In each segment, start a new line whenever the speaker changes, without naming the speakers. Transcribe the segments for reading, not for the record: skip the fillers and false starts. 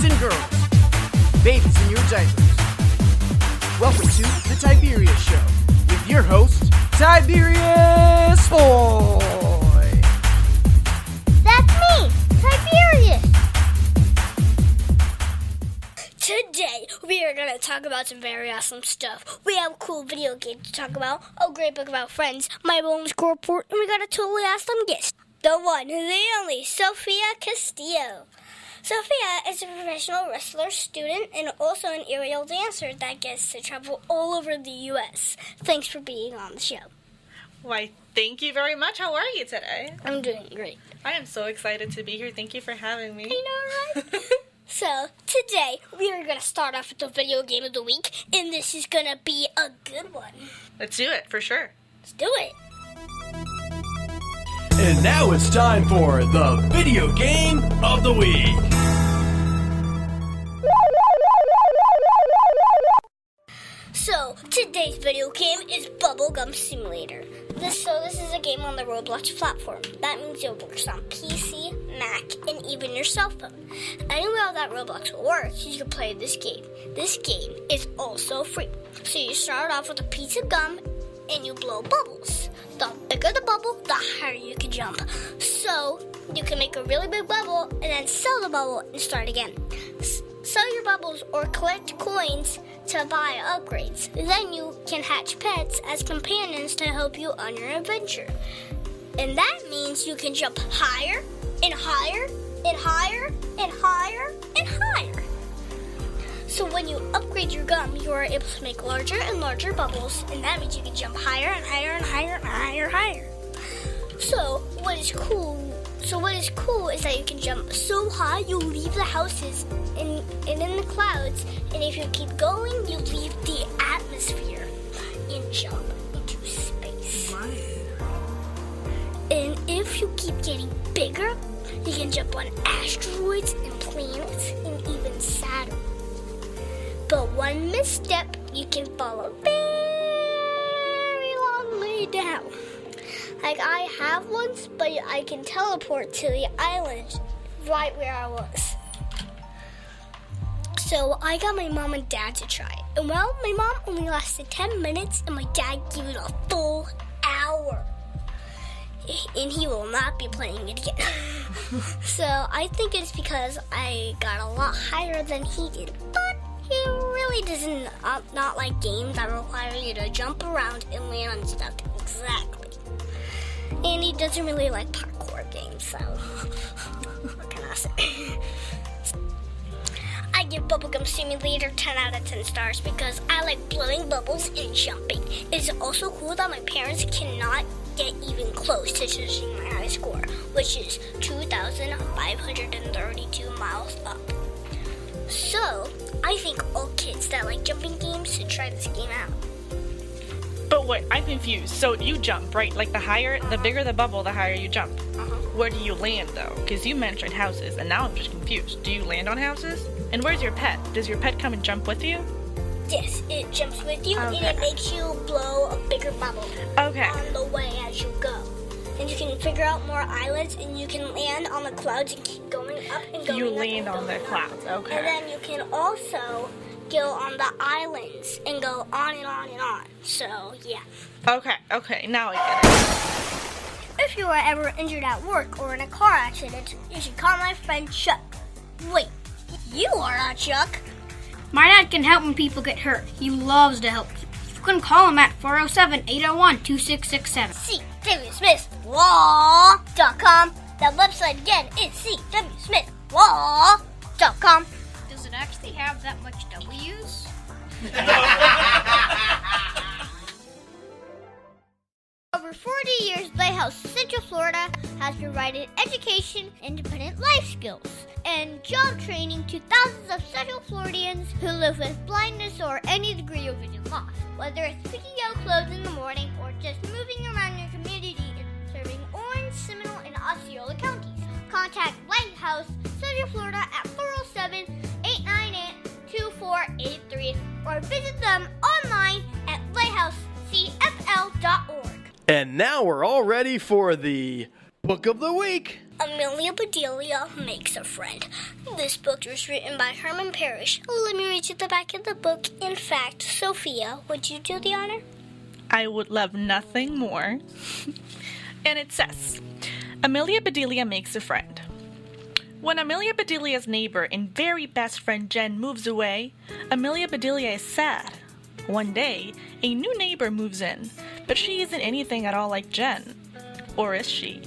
and girls, babies in your diapers. Welcome to the Tiberius Show with your host, Tiberius Boy.
That's me, Tiberius. Today, we are going to talk about some very awesome stuff. We have a cool video game to talk about, a great book about friends, my bonus score report, and we got a totally awesome guest. The one, the only, Sofia Castillo. Sofia is a professional wrestler, student, and also an aerial dancer that gets to travel all over the U.S. Thanks for being on the show.
Why, thank you very much. How are you today?
I'm doing great.
I am so excited to be here. Thank you for having me.
I know, right? So, today, we are going to start off with the video game of the week, and this is going to be a good one.
Let's do it, for sure.
Let's do it.
And now it's time for the video game of the week.
So, today's video game is Bubblegum Simulator. This is a game on the Roblox platform. That means it works on PC, Mac, and even your cell phone. Anywhere that Roblox will work, you can play this game. This game is also free. So you start off with a piece of gum and you blow bubbles. The bigger the bubble, the higher you can jump. So you can make a really big bubble and then sell the bubble and start again. Sell your bubbles or collect coins to buy upgrades. Then you can hatch pets as companions to help you on your adventure. And that means you can jump higher and higher and higher and higher and higher. So when you upgrade your gum, you are able to make larger and larger bubbles, and that means you can jump higher and higher and higher and higher and higher. So what is cool is that you can jump so high you'll leave the houses and in the clouds, and if you keep going, you leave the atmosphere and jump into space.
Wow.
And if you keep getting bigger, you can jump on asteroids and planets and even Saturn. But one misstep, you can fall a very long way down. Like I have once, but I can teleport to the island right where I was. So I got my mom and dad to try it. And well, my mom only lasted 10 minutes and my dad gave it a full hour. And he will not be playing it again. So I think it's because I got a lot higher than he did. But he really doesn't not like games that require you to jump around and land on stuff. Exactly. And he doesn't really like parkour games, so what can I say? I give Bubblegum Simulator 10 out of 10 stars because I like blowing bubbles and jumping. It's also cool that my parents cannot get even close to judging my high score, which is 2,532 miles up. So, I think all kids that like jumping games should try this game out.
But wait, I'm confused. So you jump, right? Like the bigger the bubble, the higher you jump. Where do you land, though? Because you mentioned houses, and now I'm just confused. Do you land on houses? And where's your pet? Does your pet come and jump with you?
Yes, it jumps with you, and it makes you blow a bigger bubble on the way as you go. And you can figure out more islands, and you can land on the clouds and keep going up and going up.
You land on the clouds, okay.
And then you can also go on the islands and go on and on and on. So, yeah.
Okay, now I get it.
If you are ever injured at work or in a car accident, you should call my friend Chuck. Wait, you are not Chuck.
My dad can help when people get hurt. He loves to help people. You can call him at 407-801-2667.
cwsmithlaw.com. That website again is cwsmithlaw.com.
Does it actually have that much W's?
Over 40 years, Lighthouse Central Florida has provided education, independent life skills, and job training to thousands of Central Floridians who live with blindness or any degree of vision loss. Whether it's picking out clothes in the morning or just moving around your community and serving Orange, Seminole, and Osceola counties, contact Lighthouse Central Florida at 407-898-2483 or visit them online at lighthousecfl.org.
And now we're all ready for the Book of the Week.
Amelia Bedelia Makes a Friend. This book was written by Herman Parrish. Let me read you the back of the book. In fact, Sophia, would you do the honor?
I would love nothing more. And it says, Amelia Bedelia Makes a Friend. When Amelia Bedelia's neighbor and very best friend Jen moves away, Amelia Bedelia is sad. One day, a new neighbor moves in, but she isn't anything at all like Jen. Or is she?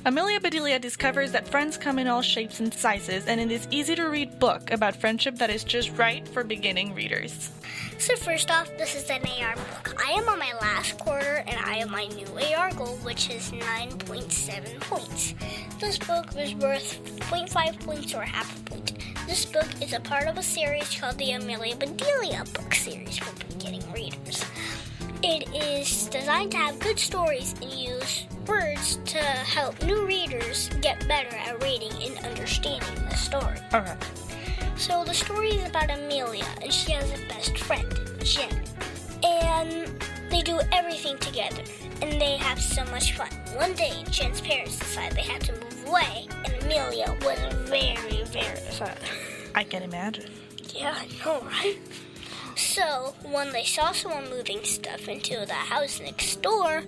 Amelia Bedelia discovers that friends come in all shapes and sizes, and it is easy-to-read book about friendship that is just right for beginning readers.
So first off, this is an AR book. I am on my last quarter, and I have my new AR goal, which is 9.7 points. This book was worth 0.5 points or half a point. This book is a part of a series called the Amelia Bedelia book series for beginning readers. It is designed to have good stories and use words to help new readers get better at reading and understanding the story.
Okay.
So the story is about Amelia, and she has a best friend, Jen. And they do everything together, and they have so much fun. One day, Jen's parents decide they had to move away, and Amelia was very, very sad.
I can imagine.
Yeah, I know, right? So, when they saw someone moving stuff into the house next door,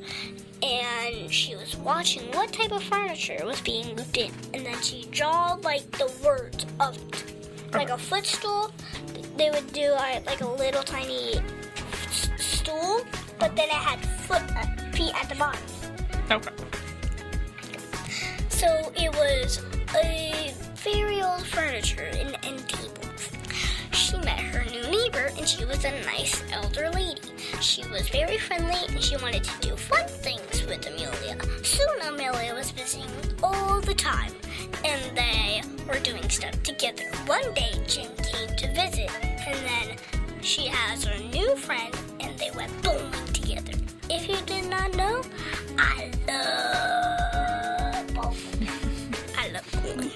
and she was watching what type of furniture was being moved in, and then she drew, like, the words of it. Like a footstool, they would do, like, a little tiny stool, but then it had feet at the bottom.
Okay.
So, it was a very old furniture and tables. She met her new neighbor, and she was a nice elder lady. She was very friendly, and she wanted to do fun things with Amelia. Soon Amelia was visiting all the time, and they were doing stuff together. One day, Jen came to visit, and then she has her new friend, and they went bowling together. If you did not know, I love bowling. I love bowling.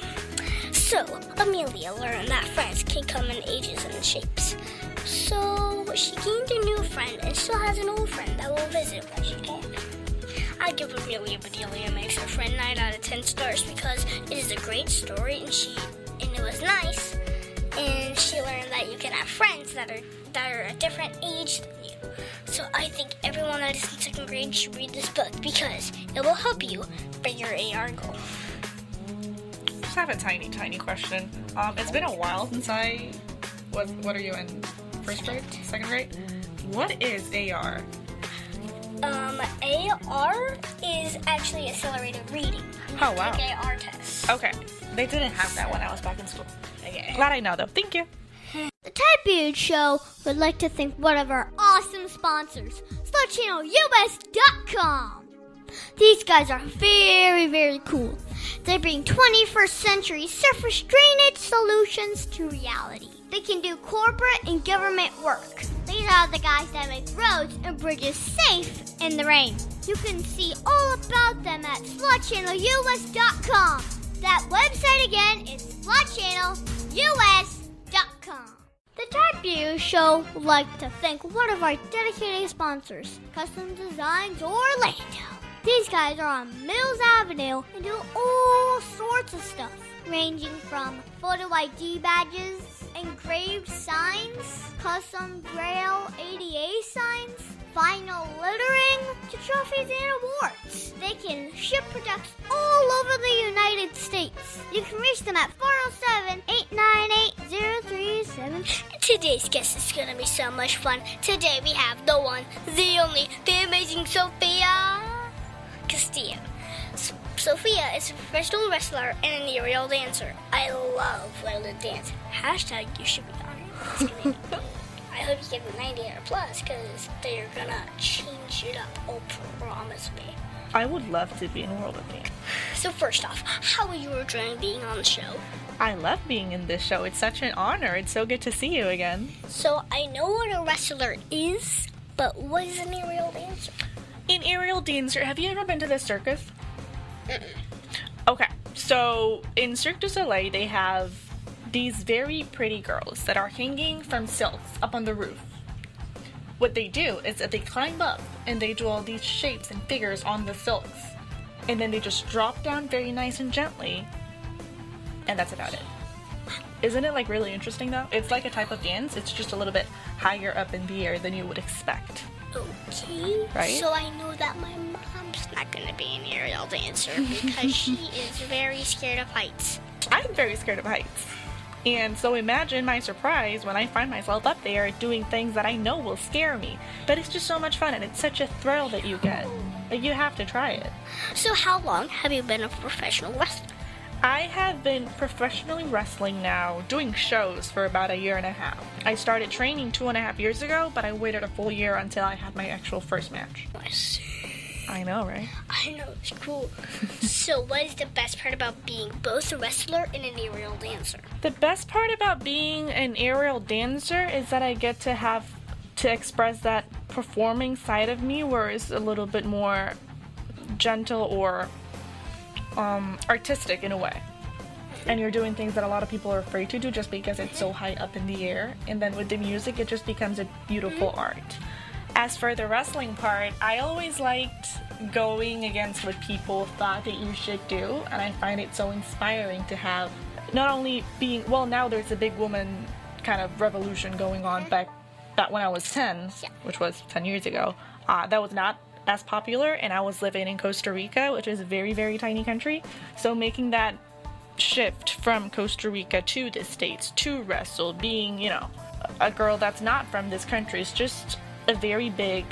So, Amelia learned that friends can come in ages and shapes. So, she gained a new friend and still has an old friend that will visit when she can. I give Amelia Bedelia Makes a Friend 9 out of 10 stars because it is a great story and it was nice. And she learned that you can have friends that are a different age than you. So I think everyone that is in second grade should read this book because it will help you for your AR goal.
I just have a tiny question. It's been a while since what are you in? First grade? Second grade? What is AR?
AR is actually accelerated reading.
Oh, wow.
Take AR tests.
Okay. They didn't have that when I was back in school. Okay. Glad I know, though. Thank you.
The Tiberius Show would like to thank one of our awesome sponsors, SlutChannelUS.com. These guys are very, very cool. They bring 21st century surface drainage solutions to reality. They can do corporate and government work. These are the guys that make roads and bridges safe in the rain. You can see all about them at SlutChannelUS.com. That website again is SlutChannelUS.com. The Tiberius Show would like to thank one of our dedicated sponsors, Custom Designs Orlando. These guys are on Mills Avenue and do all sorts of stuff, ranging from photo ID badges, engraved signs, custom Braille ADA signs, vinyl lettering, to trophies and awards. They can ship products all over the United States. You can reach them at 407-898-0377.
Today's guest is going to be so much fun. Today we have the one, the only, the amazing Sofia Castillo. Sophia is a professional wrestler and an aerial dancer. I love learning to dance. Hashtag you should be on it. I hope you get the 98 plus because they're gonna change it up. Oh, promise me.
I would love to be in World of Dance.
So first off, how are you enjoying being on the show?
I love being in this show. It's such an honor. It's so good to see you again.
So I know what a wrestler is, but what is an aerial dancer?
An aerial dancer, have you ever been to the circus? Okay, so in Cirque du Soleil, they have these very pretty girls that are hanging from silks up on the roof. What they do is that they climb up and they do all these shapes and figures on the silks. and then they just drop down very nice and gently, and that's about it. Isn't it like really interesting though? It's like a type of dance, it's just a little bit higher up in the air than you would expect.
Okay.
Right?
So I know that my mom's not gonna be an aerial dancer because she is very scared of heights.
I'm very scared of heights. And so imagine my surprise when I find myself up there doing things that I know will scare me. But it's just so much fun, and it's such a thrill that you get. Like, you have to try it.
So how long have you been a professional wrestler?
I have been professionally wrestling now, doing shows for about 1.5 years. I started training 2.5 years ago, but I waited a full year until I had my actual first match.
I see.
I know, right?
I know, it's cool. So what is the best part about being both a wrestler and an aerial dancer?
The best part about being an aerial dancer is that I get to have to express that performing side of me where it's a little bit more gentle or artistic in a way. And you're doing things that a lot of people are afraid to do just because it's so high up in the air. And then with the music, it just becomes a beautiful art. As for the wrestling part, I always liked going against what people thought that you should do, and I find it so inspiring to have not only being, well, now there's a big woman kind of revolution going on back when I was 10, which was 10 years ago. That was not as popular, and I was living in Costa Rica, which is a very, very tiny country. So making that shift from Costa Rica to the States to wrestle, being, you know, a girl that's not from this country is just a very big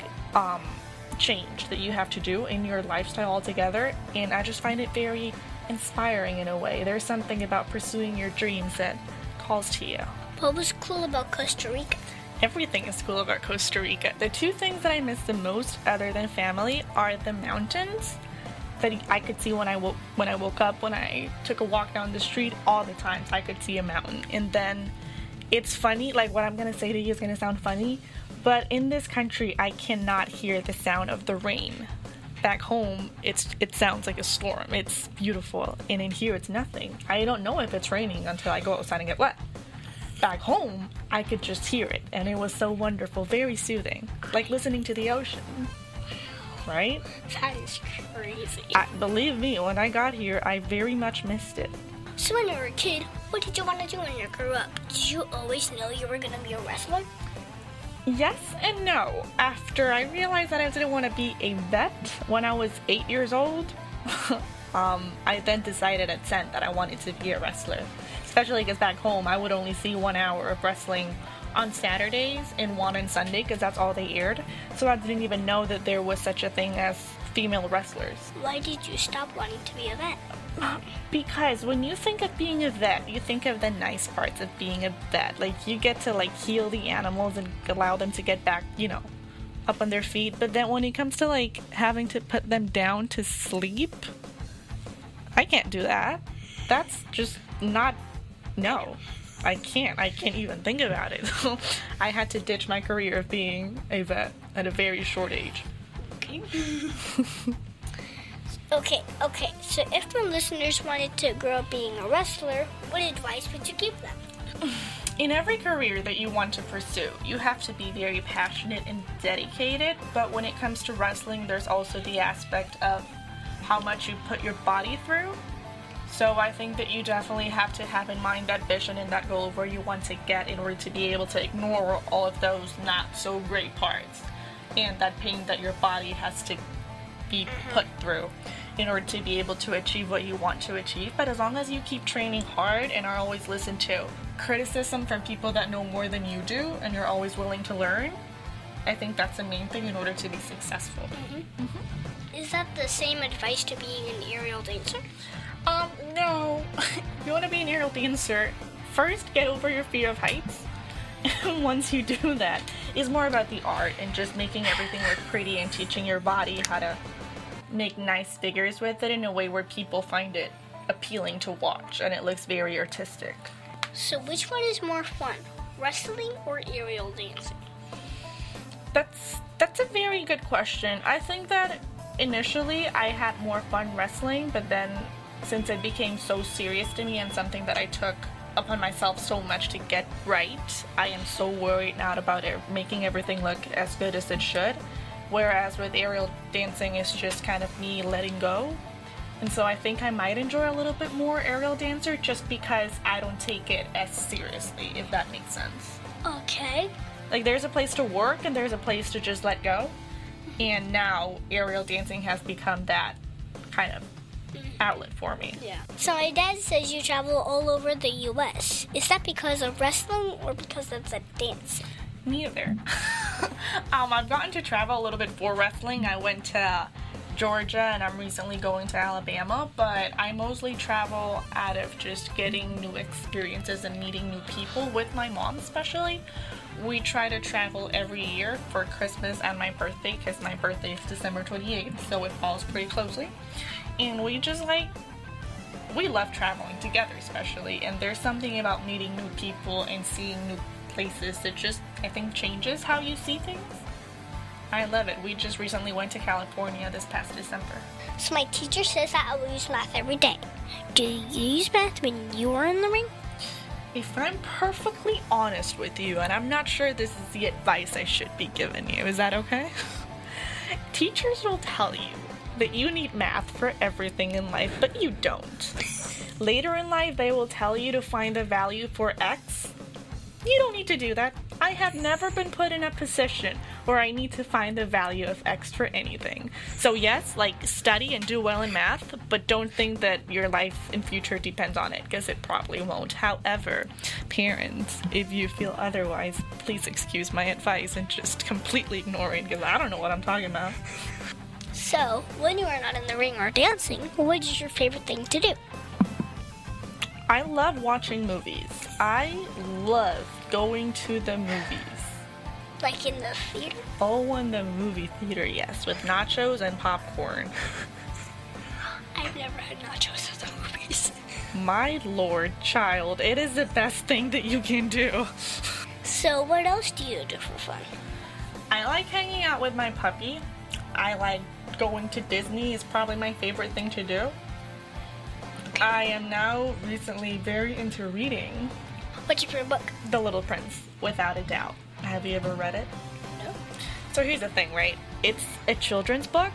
change that you have to do in your lifestyle altogether, and I just find it very inspiring in a way. There's something about pursuing your dreams that calls to you.
What was cool about Costa Rica?
Everything is cool about Costa Rica. The two things that I miss the most, other than family, are the mountains that I could see when I woke up. When I took a walk down the street, all the times I could see a mountain. And then it's funny, like what I'm gonna say to you is gonna sound funny, but in this country I cannot hear the sound of the rain. Back home, it sounds like a storm. It's beautiful, and in here it's nothing. I don't know if it's raining until I go outside and get wet. Back home, I could just hear it, and it was so wonderful, very soothing, like listening to the ocean, right?
That is crazy.
Believe me, when I got here, I very much missed it.
So when you were a kid, what did you want to do when you grew up? Did you always know you were going to be a wrestler?
Yes and no. After I realized that I didn't want to be a vet when I was 8 years old, I then decided at 10 that I wanted to be a wrestler. Especially because back home, I would only see 1 hour of wrestling on Saturdays and 1 on Sunday because that's all they aired. So I didn't even know that there was such a thing as female wrestlers.
Why did you stop wanting to be a vet?
Because when you think of being a vet, you think of the nice parts of being a vet. Like, you get to, like, heal the animals and allow them to get back, you know, up on their feet. But then when it comes to, like, having to put them down to sleep, I can't do that. That's just not, no. I can't even think about it. So I had to ditch my career of being a vet at a very short age.
Okay. So if the listeners wanted to grow up being a wrestler, what advice would you give them?
In every career that you want to pursue, you have to be very passionate and dedicated, but when it comes to wrestling, there's also the aspect of how much you put your body through. So I think that you definitely have to have in mind that vision and that goal of where you want to get in order to be able to ignore all of those not so great parts and that pain that your body has to be put through in order to be able to achieve what you want to achieve. But as long as you keep training hard and are always listened to criticism from people that know more than you do and you're always willing to learn, I think that's the main thing in order to be successful.
Is that the same advice to being an aerial dancer?
No. If you want to be an aerial dancer, first get over your fear of heights. And once you do that, it's more about the art and just making everything look pretty and teaching your body how to make nice figures with it in a way where people find it appealing to watch and it looks very artistic.
So which one is more fun, wrestling or aerial dancing?
That's a very good question. I think that initially I had more fun wrestling, but then since it became so serious to me and something that I took upon myself so much to get right, I am so worried now about it making everything look as good as it should. Whereas with aerial dancing, it's just kind of me letting go And so I think I might enjoy a little bit more aerial dancer just because I don't take it as seriously, if that makes sense.
Okay.
Like, there's a place to work and there's a place to just let go. And now aerial dancing has become that kind of outlet for me.
Yeah. So my dad says you travel all over the U.S. Is that because of wrestling or because of the dance?
Neither. I've gotten to travel a little bit for wrestling. I went to Georgia and I'm recently going to Alabama, but I mostly travel out of just getting new experiences and meeting new people with my mom especially. We try to travel every year for Christmas and my birthday because my birthday is December 28th, so it falls pretty closely. And we just we love traveling together especially, and there's something about meeting new people and seeing new places that just, I think, changes how you see things. I love it. We just recently went to California this past December.
So my teacher says that I will use math every day. Do you use math when you are in the ring?
If I'm perfectly honest with you, and I'm not sure this is the advice I should be giving you, is that okay? Teachers will tell you that you need math for everything in life, but you don't. Later in life, they will tell you to find a value for X. You don't need to do that. I have never been put in a position where I need to find the value of X for anything. So yes, study and do well in math, but don't think that your life in future depends on it, because it probably won't. However, parents, if you feel otherwise, please excuse my advice and just completely ignore it, because I don't know what I'm talking about.
So, when you are not in the ring or dancing, what is your favorite thing to do?
I love watching movies. I love going to the movies.
Like in the theater?
Oh, in the movie theater, yes, with nachos and popcorn.
I've never had nachos at the movies.
My lord, child, it is the best thing that you can do.
So, what else do you do for fun?
I like hanging out with my puppy. I like going to Disney is probably my favorite thing to do. I am now recently very into reading.
What's your favorite book?
The Little Prince, without a doubt. Have you ever read it?
No.
So here's the thing, right? It's a children's book,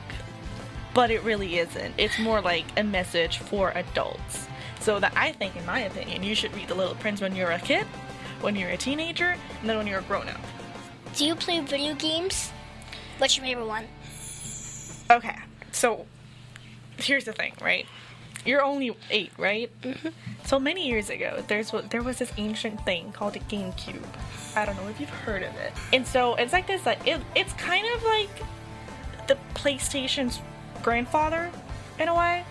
but it really isn't. It's more like a message for adults. So that I think, in my opinion, you should read The Little Prince when you're a kid, when you're a teenager, and then when you're a grown-up.
Do you play video games? What's your favorite one?
Okay, so here's the thing, right? You're only 8, right?
Mm-hmm.
So many years ago, there was this ancient thing called a GameCube. I don't know if you've heard of it. And so it's like this, it's kind of like the PlayStation's grandfather, in a way.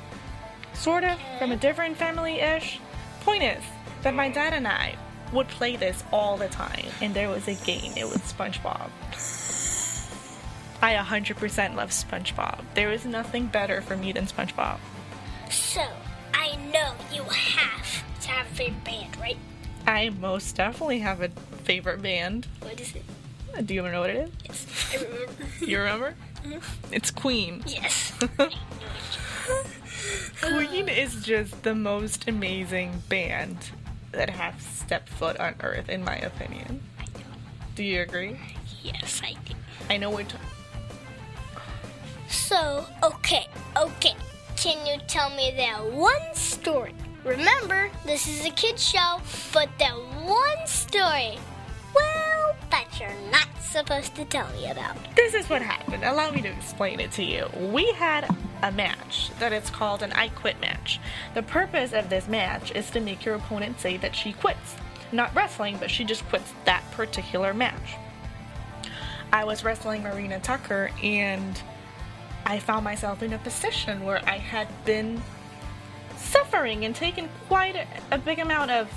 Sort of, from a different family-ish. Point is, that my dad and I would play this all the time. And there was a game, it was SpongeBob. I 100% love SpongeBob. There is nothing better for me than SpongeBob.
So, I know you have to have a favorite band, right?
I most definitely have a favorite band.
What is it?
Do you know what it is?
Yes, I remember.
You remember?
Mm-hmm.
It's Queen.
Yes.
Queen is just the most amazing band that has stepped foot on Earth, in my opinion.
I know.
Do you agree?
Yes, I do.
I know
So, okay. Can you tell me that one story? Remember, this is a kid's show, but that one story, well, that you're not supposed to tell me about.
This is what happened. Allow me to explain it to you. We had a match that is called an I Quit match. The purpose of this match is to make your opponent say that she quits. Not wrestling, but she just quits that particular match. I was wrestling Marina Tucker, and I found myself in a position where I had been suffering and taken quite a big amount of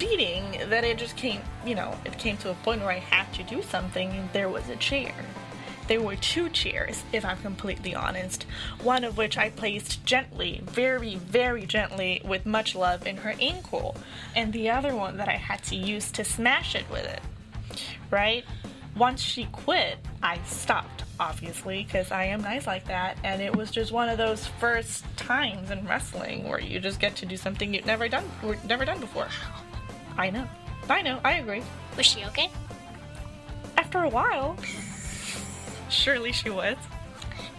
beating that it just came, it came to a point where I had to do something, and there was a chair. There were 2 chairs, if I'm completely honest, one of which I placed gently, very, very gently, with much love in her ankle, and the other one that I had to use to smash it with it, right? Once she quit, I stopped, obviously, because I am nice like that, and it was just one of those first times in wrestling where you just get to do something you've never done before. I know, I agree.
Was she okay?
After a while, surely she was.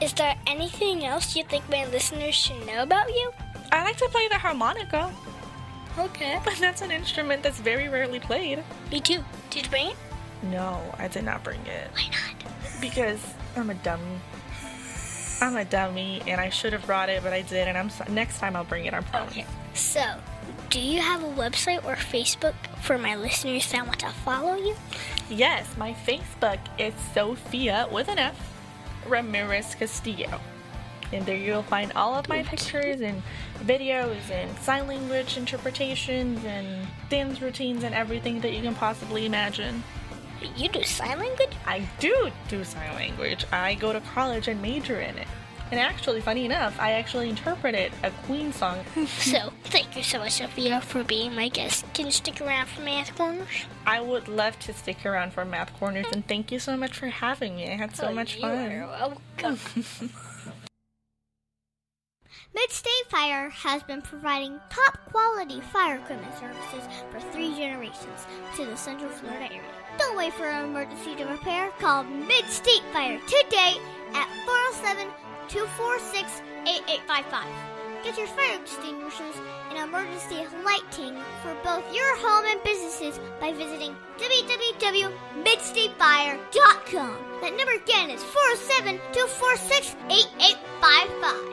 Is there anything else you think my listeners should know about you?
I like to play the harmonica,
Okay.
but that's an instrument that's very rarely played.
Me too. Did you bring it?
No, I did not bring it.
Why not?
Because I'm a dummy. I'm a dummy, and I should have brought it, but I did, and next time I'll bring it, I promise.
Okay. So, do you have a website or Facebook for my listeners that want to follow you?
Yes, my Facebook is Sofia, with an F, Ramirez Castillo. And there you'll find all of my pictures and videos and sign language interpretations and dance routines and everything that you can possibly imagine.
You do sign language?
I do sign language. I go to college and major in it. And actually, funny enough, I actually interpreted a Queen song.
So, thank you so much, Sophia, for being my guest. Can you stick around for Math Corners?
I would love to stick around for Math Corners, and thank you so much for having me. I had so much fun.
You're welcome.
Mid-State Fire has been providing top-quality fire equipment services for 3 generations to the Central Florida area. Don't wait for an emergency to repair. Call Mid-State Fire today at 407-246-8855. Get your fire extinguishers and emergency lighting for both your home and businesses by visiting www.midstatefire.com. That number again is 407-246-8855.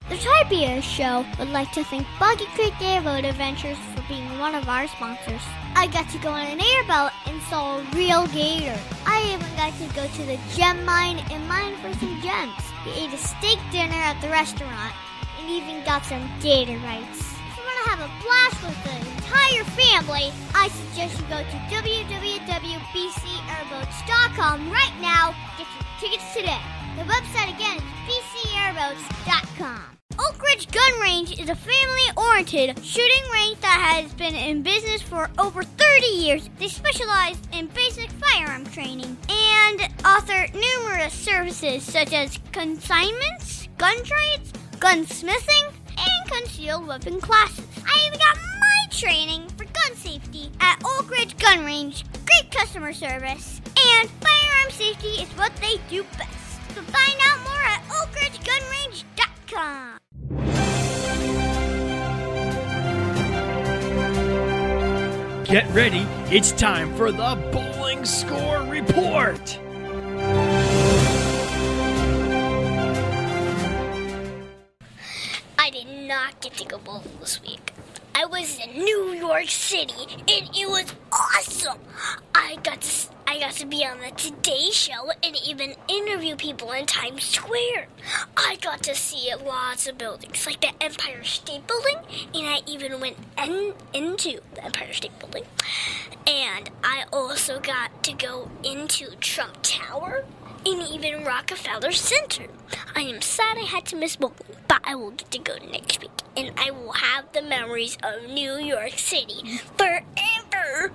The Tiberius Show would like to thank Boggy Creek Airboat Adventures for being one of our sponsors. I got to go on an airboat and saw a real gator. I even got to go to the gem mine and mine for some gems. We ate a steak dinner at the restaurant and even got some gator bites. If you want to have a blast with the entire family, I suggest you go to www.bcairboats.com right now. Get your tickets today. The website again is bcairboats.com. Oak Ridge Gun Range is a family-oriented shooting range that has been in business for over 30 years. They specialize in basic firearm training and offer numerous services such as consignments, gun trades, gunsmithing, and concealed weapon classes. I even got my training for gun safety at Oak Ridge Gun Range. Great customer service, and firearm safety is what they do best. So find out more at oakridgegunrange.com.
Get ready, it's time for the Bowling Score Report.
I did not get to go bowling this week. I was in New York City, and it was awesome. I got to be on the Today Show and even interview people in Times Square. I got to see lots of buildings, like the Empire State Building, and I even went into the Empire State Building. And I also got to go into Trump Tower and even Rockefeller Center. I am sad I had to miss bowling, but I will get to go next week, and I will have the memories of New York City forever.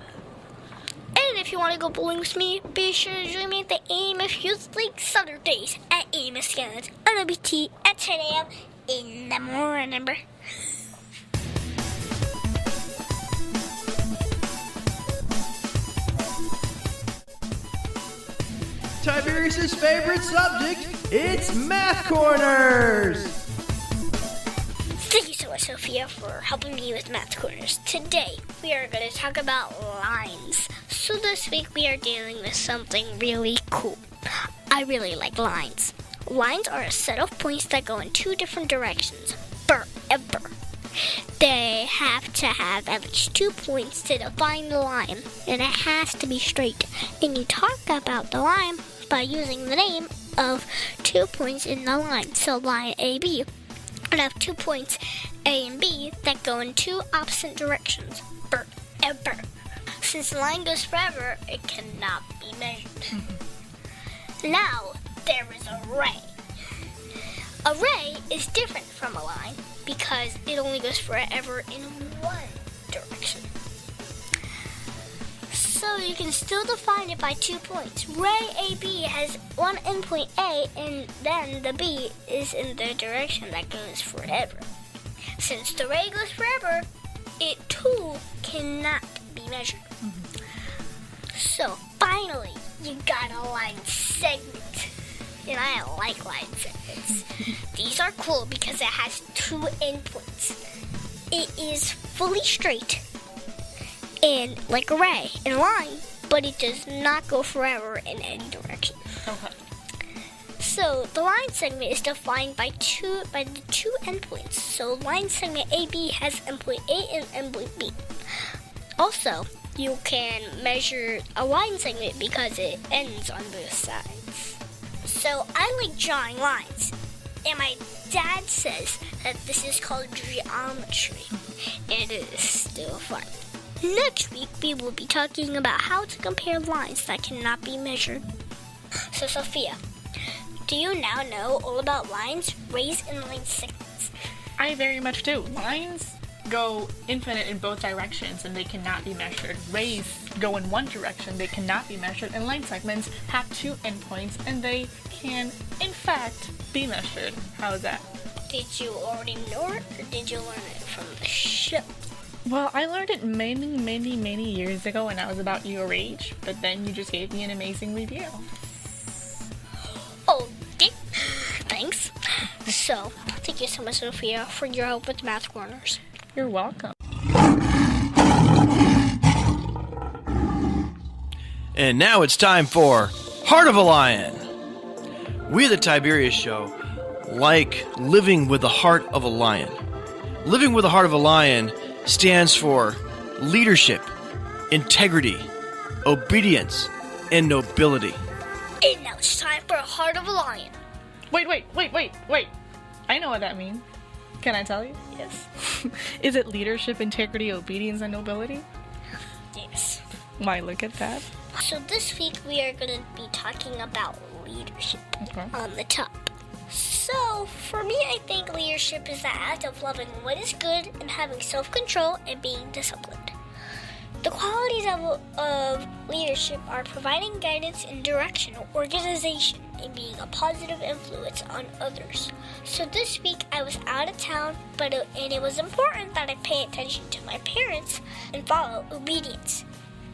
And if you want to go bowling with me, be sure to join me at the Amos Youth League Saturdays at Amos Gallons on OBT at 10 a.m. in the morning, remember?
Tiberius' favorite subject, it's Math Corners!
Thank you so much, Sophia, for helping me with Math Corners. Today, we are going to talk about lines. So this week, we are dealing with something really cool. I really like lines. Lines are a set of points that go in 2 different directions, forever. They have to have at least 2 points to define the line, and it has to be straight. And you talk about the line by using the name of 2 points in the line. So line AB would have 2 points A and B that go in 2 opposite directions, forever. Since the line goes forever, it cannot be measured. Now, there is a ray. A ray is different from a line because it only goes forever in one direction. So you can still define it by 2 points. Ray AB has one endpoint A, and then the B is in the direction that goes forever. Since the ray goes forever, it too cannot be measured. So finally, you got a line segment. and I like line segments. These are cool because it has 2 endpoints. It is fully straight and like a ray in a line, but it does not go forever in any direction.
Okay.
So the line segment is defined by the 2 endpoints. So line segment AB has endpoint A and endpoint B. Also, you can measure a line segment because it ends on both sides. So I like drawing lines, and my dad says that this is called geometry, and it is still fun. Next week, we will be talking about how to compare lines that cannot be measured. So Sophia, do you now know all about lines, rays, and line segments?
I very much do. Lines go infinite in both directions and they cannot be measured. Rays go in one direction, they cannot be measured, and line segments have 2 endpoints and they can, in fact, be measured. How is that?
Did you already know it, or did you learn it from the show?
Well, I learned it many years ago when I was about your age, but then you just gave me an amazing review.
Okay, thanks. So, thank you so much, Sophia, for your help with Math Corners.
You're welcome.
And now it's time for Heart of a Lion. We, the Tiberius Show, like living with the heart of a lion. Living with the heart of a lion stands for leadership, integrity, obedience, and nobility.
And now it's time for a Heart of a Lion.
Wait. I know what that means. Can I tell you?
Yes.
Is it leadership, integrity, obedience, and nobility?
Yes.
Why, look at that.
So this week we are going to be talking about leadership on the top. So for me, I think leadership is the act of loving what is good and having self-control and being disciplined. The qualities of leadership are providing guidance and direction, organization, and being a positive influence on others. So this week I was out of town, and it was important that I pay attention to my parents and follow obedience.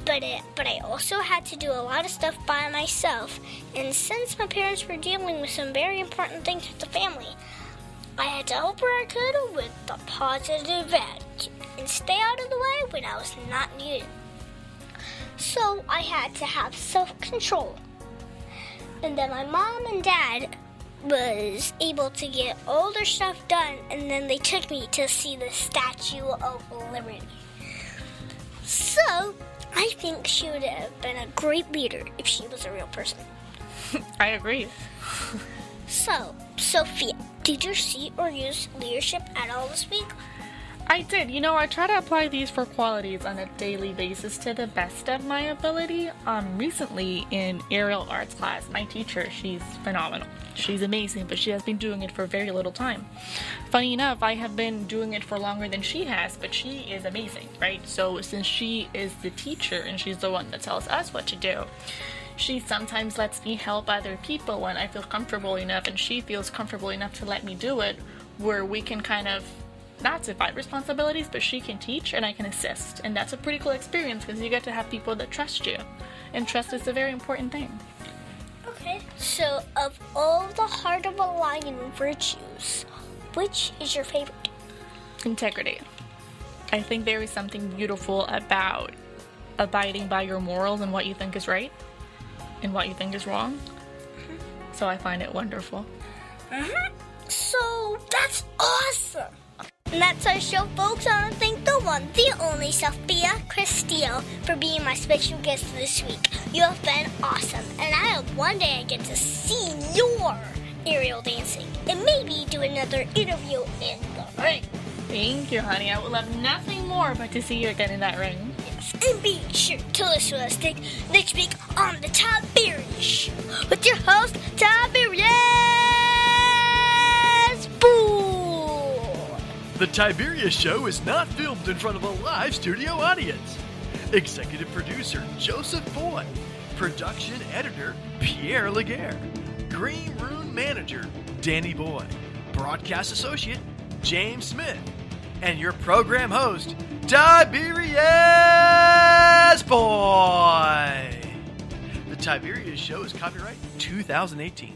But I also had to do a lot of stuff by myself, and since my parents were dealing with some very important things with the family, I had to help where I could with the positive attitude and stay out of the way when I was not needed. So I had to have self-control. And then my mom and dad was able to get all their stuff done, and then they took me to see the Statue of Liberty. So I think she would have been a great leader if she was a real person.
I agree.
So, Sophia, did you see or use leadership at all this week?
I did. I try to apply these 4 qualities on a daily basis to the best of my ability. Recently in aerial arts class, my teacher, she's phenomenal. She's amazing, but she has been doing it for very little time. Funny enough, I have been doing it for longer than she has, but she is amazing, right? So since she is the teacher and she's the one that tells us what to do, she sometimes lets me help other people when I feel comfortable enough, and she feels comfortable enough to let me do it, where we can kind of not divide responsibilities, but she can teach and I can assist. And that's a pretty cool experience because you get to have people that trust you. And trust is a very important thing.
Okay, so of all the Heart of a Lion virtues, which is your favorite?
Integrity. I think there is something beautiful about abiding by your morals and what you think is right and what you think is wrong. Mm-hmm. So I find it wonderful.
Mm-hmm. So that's awesome. And that's our show, folks. I want to thank the one, the only Sofia Castillo for being my special guest this week. You have been awesome, and I hope one day I get to see your aerial dancing and maybe do another interview in the ring.
Thank you, honey. I would love nothing more but to see you again in that ring.
Yes, and be sure to listen to us next week on the Tiberius Show with your host, Tiberius Boo.
The Tiberius Show is not filmed in front of a live studio audience. Executive producer Joseph Boyd. Production editor Pierre Laguerre. Green Room manager Danny Boyd. Broadcast associate James Smith. And your program host, Tiberius Boy. The Tiberius Show is copyright 2018.